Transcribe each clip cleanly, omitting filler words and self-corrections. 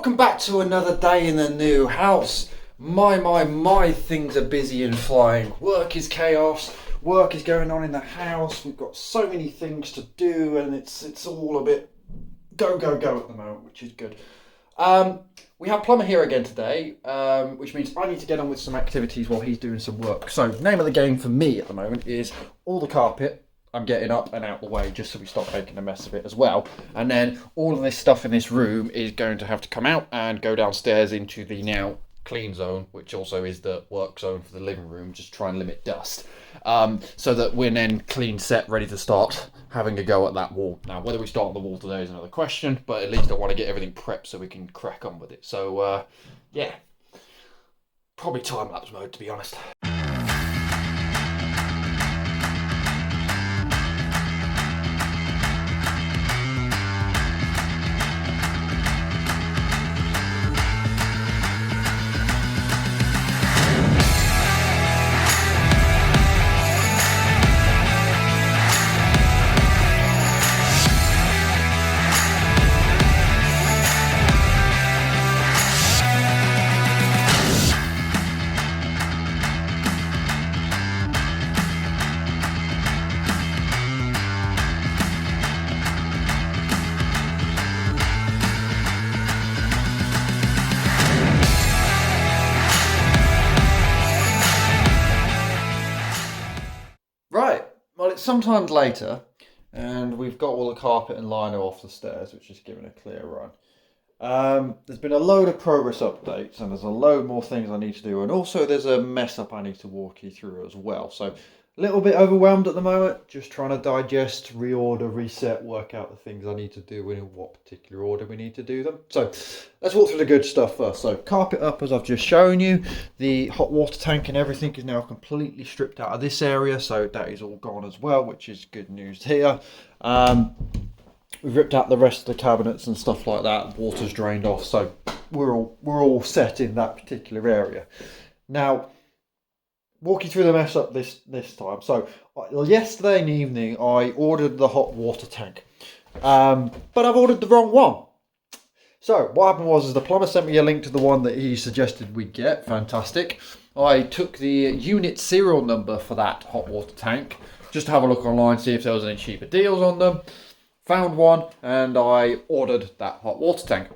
Welcome back to another day in the new house. My, things are busy and flying. Work is chaos. Work is going on in the house. We've got so many things to do and it's all a bit go at the moment, which is good. We have plumber here again today, which means I need to get on with some activities while he's doing some work. So name of the game for me at the moment is all the carpet I'm getting up and out the way just so we stop making a mess of it as well. And then all of this stuff in this room is going to have to come out and go downstairs into the now clean zone, which also is the work zone for the living room, just try and limit dust. So that we're then clean set, ready to start having a go at that wall. Now, whether we start on the wall today is another question, but at least I want to get everything prepped so we can crack on with it. So, yeah, probably time-lapse mode, to be honest. Right, well, it's sometimes later and we've got all the carpet and lino off the stairs, which is giving a clear run. There's been a load of progress updates and there's a load more things I need to do, and also there's a mess up I need to walk you through as well. So a little bit overwhelmed at the moment, just trying to digest, reorder, reset, work out the things I need to do and in what particular order we need to do them. So let's walk through the good stuff first. So carpet up, as I've just shown you. The hot water tank and everything is now completely stripped out of this area, so that is all gone as well, which is good news here. We've ripped out the rest of the cabinets and stuff like that. Water's drained off, so we're all set in that particular area. Now, walk you through the mess up this time. So yesterday evening I ordered the hot water tank, but I've ordered the wrong one. So what happened was the plumber sent me a link to the one that he suggested we get. Fantastic. I took the unit serial number for that hot water tank just to have a look online, see if there was any cheaper deals on them. Found one and I ordered that hot water tank.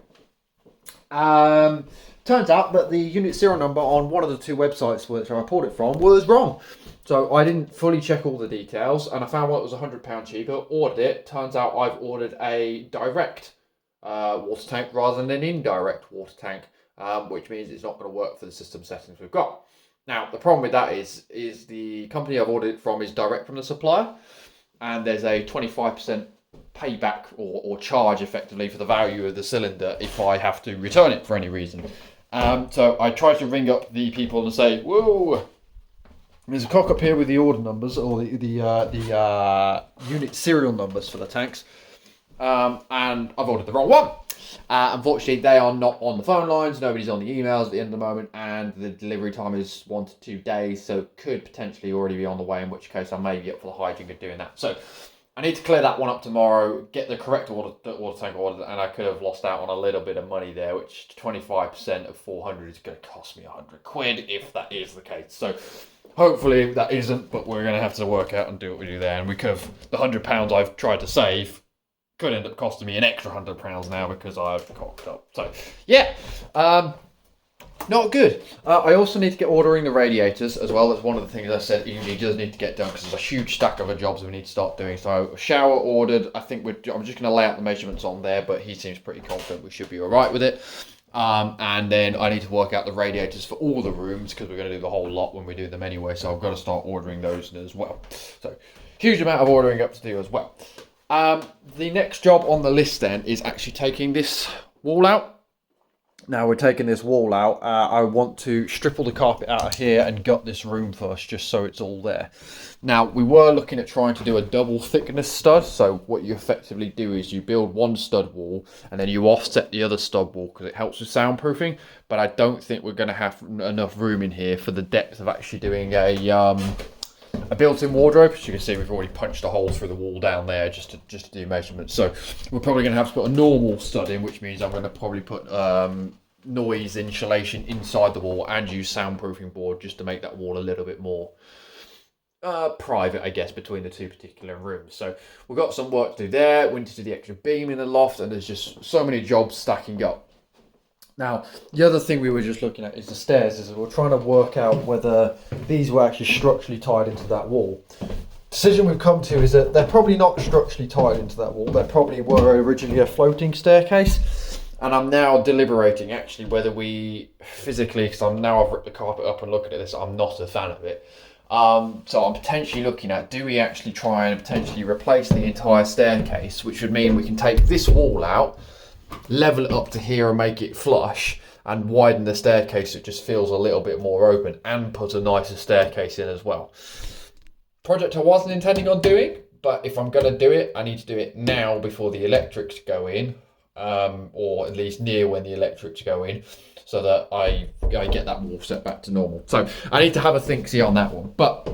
Turns out that the unit serial number on one of the two websites which I pulled it from was wrong. So I didn't fully check all the details and I found one that was £100 cheaper, ordered it. Turns out I've ordered a direct water tank rather than an indirect water tank, which means it's not going to work for the system settings we've got. Now, the problem with that is the company I've ordered it from is direct from the supplier, and there's a 25% payback or charge effectively for the value of the cylinder if I have to return it for any reason. So I tried to ring up the people and say, whoa, there's a cock up here with the order numbers or the unit serial numbers for the tanks, and I've ordered the wrong one. Unfortunately, they are not on the phone lines, nobody's on the emails at the end of the moment, and the delivery time is 1 to 2 days, so it could potentially already be on the way, in which case I may be up for the hijink of doing that. So I need to clear that one up tomorrow, get the correct water tank ordered, and I could have lost out on a little bit of money there, which 25% of 400 is going to cost me 100 quid if that is the case. So hopefully that isn't, but we're going to have to work out and do what we do there. And we could have, the £100 I've tried to save could end up costing me an extra £100 now because I've cocked up. So yeah, not good. I also need to get ordering the radiators as well. That's one of the things I said usually does need to get done because there's a huge stack of jobs we need to start doing. So shower ordered. I think I'm just going to lay out the measurements on there, but he seems pretty confident we should be all right with it. And then I need to work out the radiators for all the rooms because we're going to do the whole lot when we do them anyway. So I've got to start ordering those as well. So huge amount of ordering up to do as well. The next job on the list then is actually taking this wall out. Now we're taking this wall out. I want to strip all the carpet out of here and gut this room first, just so it's all there. Now we were looking at trying to do a double thickness stud. So what you effectively do is you build one stud wall and then you offset the other stud wall because it helps with soundproofing. But I don't think we're going to have enough room in here for the depth of actually doing a a built-in wardrobe. As you can see, we've already punched a hole through the wall down there just to do measurements. So we're probably going to have to put a normal stud in, which means I'm going to probably put noise insulation inside the wall and use soundproofing board just to make that wall a little bit more private, I guess, between the two particular rooms. So we've got some work to do there. We need to do the extra beam in the loft, and there's just so many jobs stacking up. Now, the other thing we were just looking at is the stairs. Is we're trying to work out whether these were actually structurally tied into that wall. Decision we've come to is that they're probably not structurally tied into that wall. They probably were originally a floating staircase. And I'm now deliberating actually whether we physically, because I've ripped the carpet up and looking at this, I'm not a fan of it. So I'm potentially looking at, do we actually try and potentially replace the entire staircase, which would mean we can take this wall out, level it up to here and make it flush, and widen the staircase so it just feels a little bit more open, and put a nicer staircase in as well. Project I wasn't intending on doing, but if I'm going to do it, I need to do it now before the electrics go in, or at least near when the electrics go in, so that I get that wall set back to normal. So I need to have a think-see on that one. But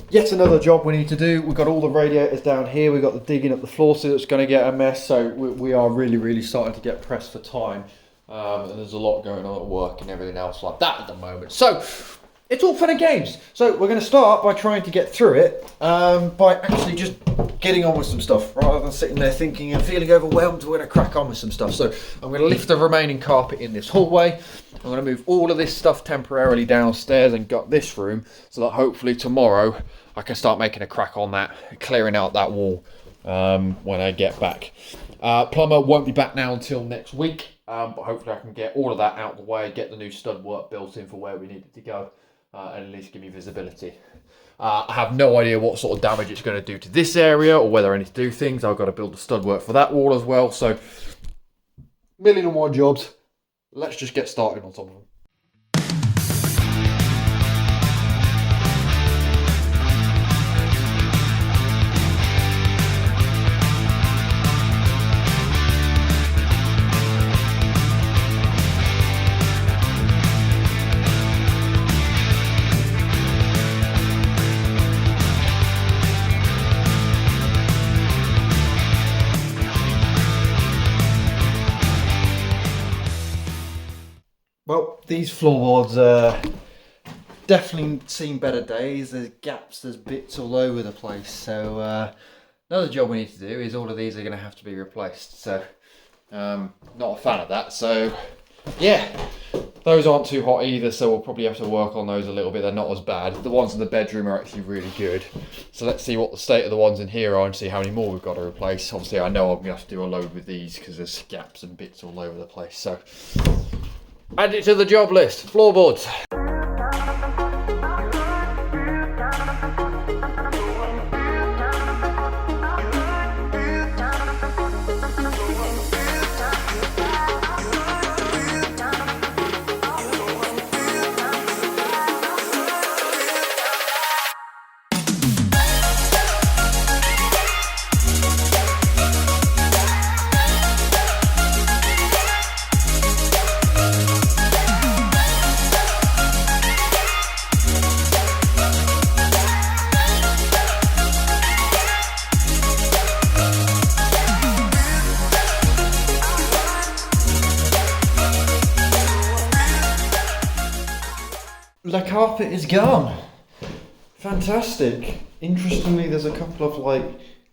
yet another job we need to do. We've got all the radiators down here. We've got the digging up the floor, so it's going to get a mess. So we are really starting to get pressed for time. And there's a lot going on at work and everything else like that at the moment. So it's all fun and games. So we're going to start by trying to get through it by actually just getting on with some stuff rather than sitting there thinking and feeling overwhelmed. We're going to crack on with some stuff. So I'm going to lift the remaining carpet in this hallway. I'm going to move all of this stuff temporarily downstairs and gut this room so that hopefully tomorrow I can start making a crack on that, clearing out that wall when I get back. Plumber won't be back now until next week, but hopefully I can get all of that out of the way, get the new stud work built in for where we need it to go, and at least give me visibility. I have no idea what sort of damage it's going to do to this area or whether I need to do things. I've got to build the stud work for that wall as well. So, million and one jobs. Let's just get started on some of them. Well, these floorboards definitely seen better days. There's gaps, there's bits all over the place. So another job we need to do is all of these are going to have to be replaced. So not a fan of that. So yeah, those aren't too hot either. So we'll probably have to work on those a little bit. They're not as bad. The ones in the bedroom are actually really good. So let's see what the state of the ones in here are and see how many more we've got to replace. Obviously, I know I'm going to have to do a load with these because there's gaps and bits all over the place. So add it to the job list. Floorboards. The carpet is gone. Fantastic. Interestingly, there's a couple of like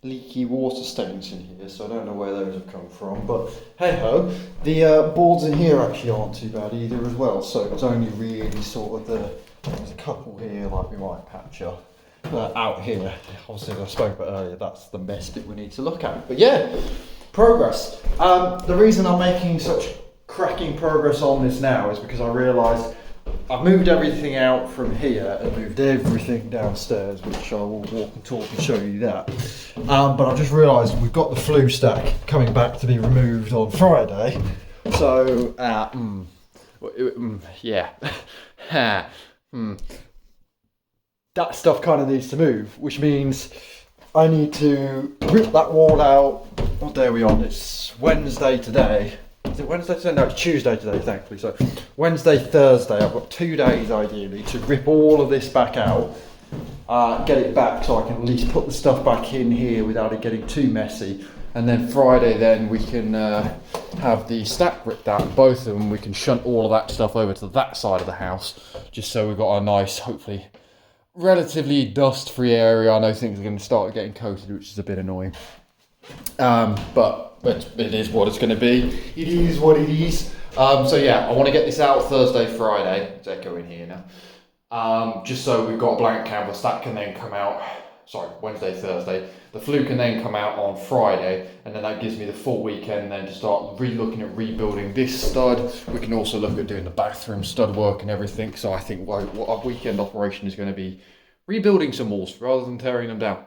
leaky water stains in here, so I don't know where those have come from, but hey ho. The boards in here actually aren't too bad either as well, so it's only really sort of there's a couple here like we might patch up. Out here, obviously as I spoke about earlier, that's the mess bit we need to look at. But yeah, progress. The reason I'm making such cracking progress on this now is because I realised I've moved everything out from here and moved everything downstairs, which I will walk and talk and show you that. But I've just realised we've got the flue stack coming back to be removed on Friday. So, yeah. That stuff kind of needs to move, which means I need to rip that wall out. What day are we on? It's Wednesday today. Is it Wednesday today? No, it's Tuesday today, thankfully. So Wednesday, Thursday, I've got 2 days ideally to rip all of this back out get it back so I can at least put the stuff back in here without it getting too messy. And then Friday, then we can have the stack ripped out. Both of them, we can shunt all of that stuff over to that side of the house, just so we've got a nice, hopefully, relatively dust-free area. I know things are going to start getting coated, which is a bit annoying. But it is what it's going to be. It is what it is. So yeah, I want to get this out Thursday, Friday. It's echoing here now. Just so we've got a blank canvas that can then come out. Sorry, Wednesday, Thursday. The flue can then come out on Friday, and then that gives me the full weekend then to start re-looking at rebuilding this stud. We can also look at doing the bathroom stud work and everything. So I think what our weekend operation is going to be rebuilding some walls rather than tearing them down.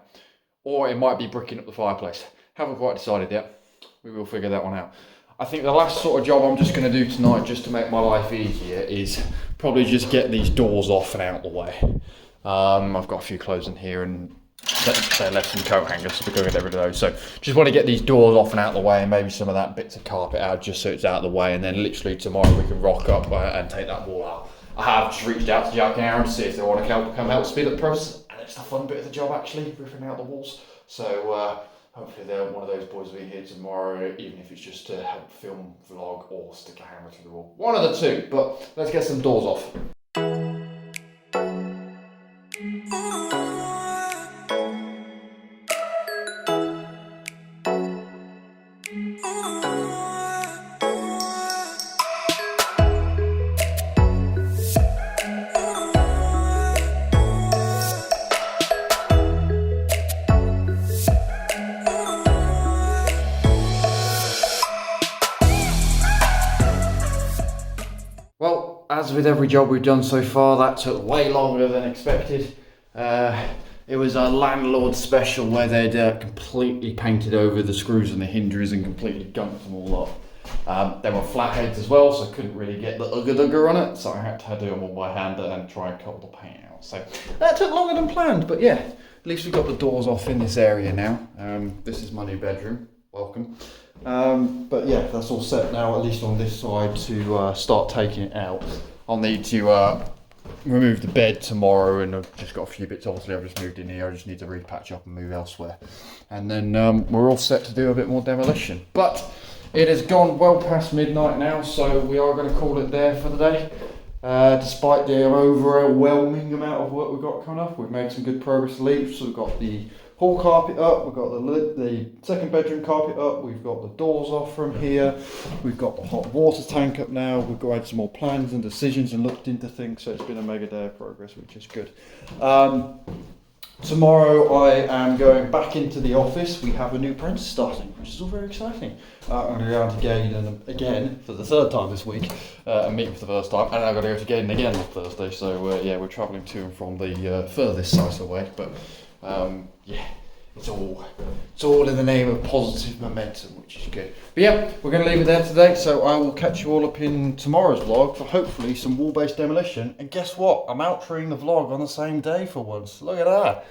Or it might be bricking up the fireplace. Haven't quite decided yet. We will figure that one out. I think the last sort of job I'm just going to do tonight, just to make my life easier, is probably just get these doors off and out of the way. I've got a few clothes in here and they left some coat hangers, so we're going to get rid of those. So just want to get these doors off and out of the way, and maybe some of that bits of carpet out, just so it's out of the way. And then literally tomorrow we can rock up and take that wall out. I have just reached out to Jack and Aaron to see if they want to come help speed up the process, and it's the fun bit of the job actually, ripping out the walls. So hopefully they're one of those boys will be here tomorrow, even if it's just to help film, vlog, or stick a hammer to the wall. One of the two, but let's get some doors off. Well, as with every job we've done so far, that took way longer than expected. It was a landlord special where they'd completely painted over the screws and the hinges and completely gunked them all up. They were flatheads as well, so I couldn't really get the ugger on it, so I had to do them all by hand and try and cut the paint out. So that took longer than planned, but yeah, at least we've got the doors off in this area now. This is my new bedroom. Welcome. But yeah, that's all set now, at least on this side, to start taking it out. I'll need to remove the bed tomorrow, and I've just got a few bits. Obviously I've just moved in here, I just need to repatch up and move elsewhere, and then we're all set to do a bit more demolition. But it has gone well past midnight now, so we are going to call it there for the day. Despite the overwhelming amount of work we've got coming up, we've made some good progress leaves. So we've got the hall carpet up, we've got the second bedroom carpet up, we've got the doors off from here, we've got the hot water tank up now, we've got had some more plans and decisions and looked into things, so it's been a mega day of progress, which is good. Tomorrow I am going back into the office. We have a new apprentice starting, which is all very exciting. I'm going to go down to Gaydon again for the third time this week and meet for the first time, and I'm going to go to Gaydon again on Thursday. So yeah, we're travelling to and from the furthest site away, but yeah, it's all in the name of positive momentum, which is good. But yeah, we're going to leave it there today, so I will catch you all up in tomorrow's vlog for hopefully some wall-based demolition. And guess what? I'm outroing the vlog on the same day for once. Look at that.